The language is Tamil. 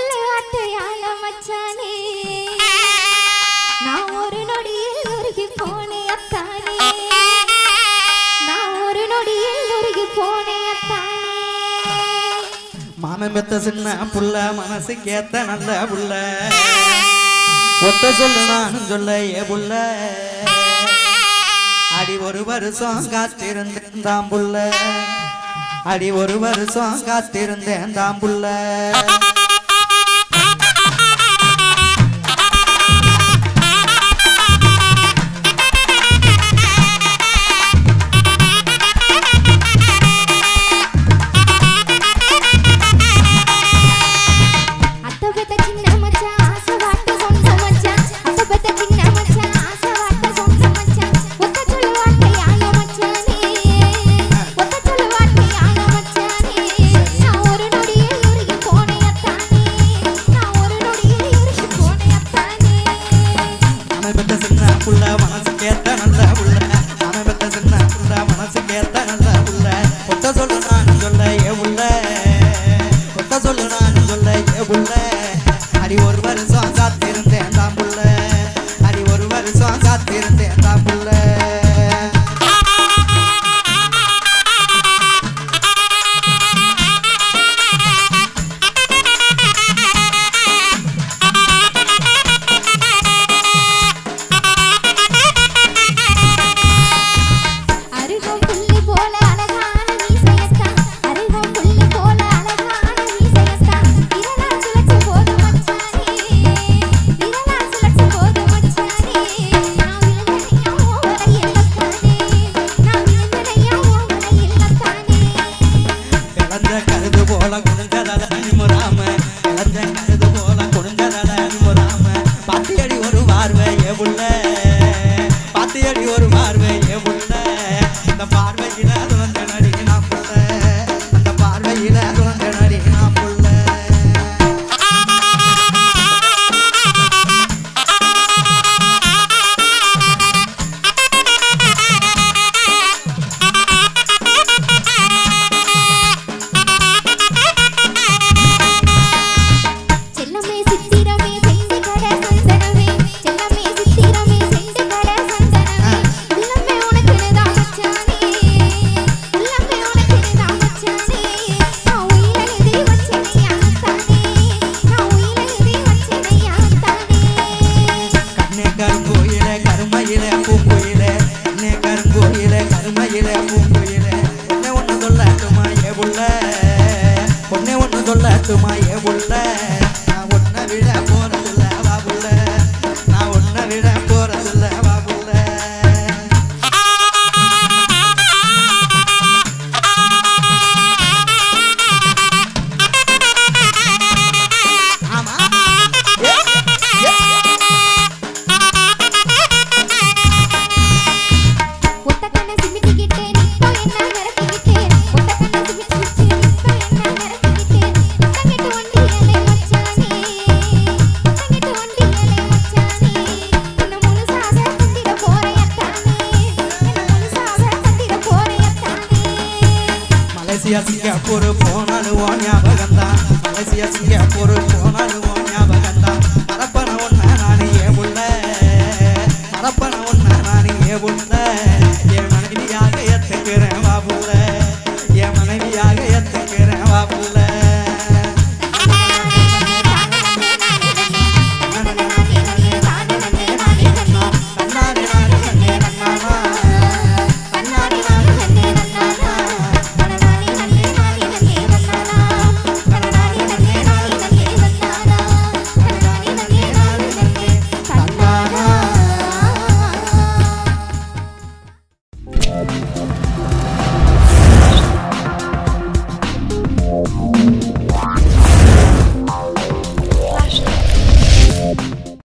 சொல்லு வார்த்தையால மச்சானே நான் ஒரு நொடியில் உருகி போனேன் அத்தானே நான் ஒரு நொடியில் உருகி போனேன் அத்தானே மாமன் பெத்த சின்ன புள்ள மனசுக்கு ஏத்த நல்ல புள்ள ஒத்த சொல்லு நானும் சொல்ல ஏ புள்ள அடி ஒரு வருஷம் காத்திருந்தேன் தான் புள்ள அடி ஒரு வருஷம் காத்திருந்தேன் தான் புள்ள Malaysia Singapore போனாலும் ஞாபகம் தான் Malaysia Singapore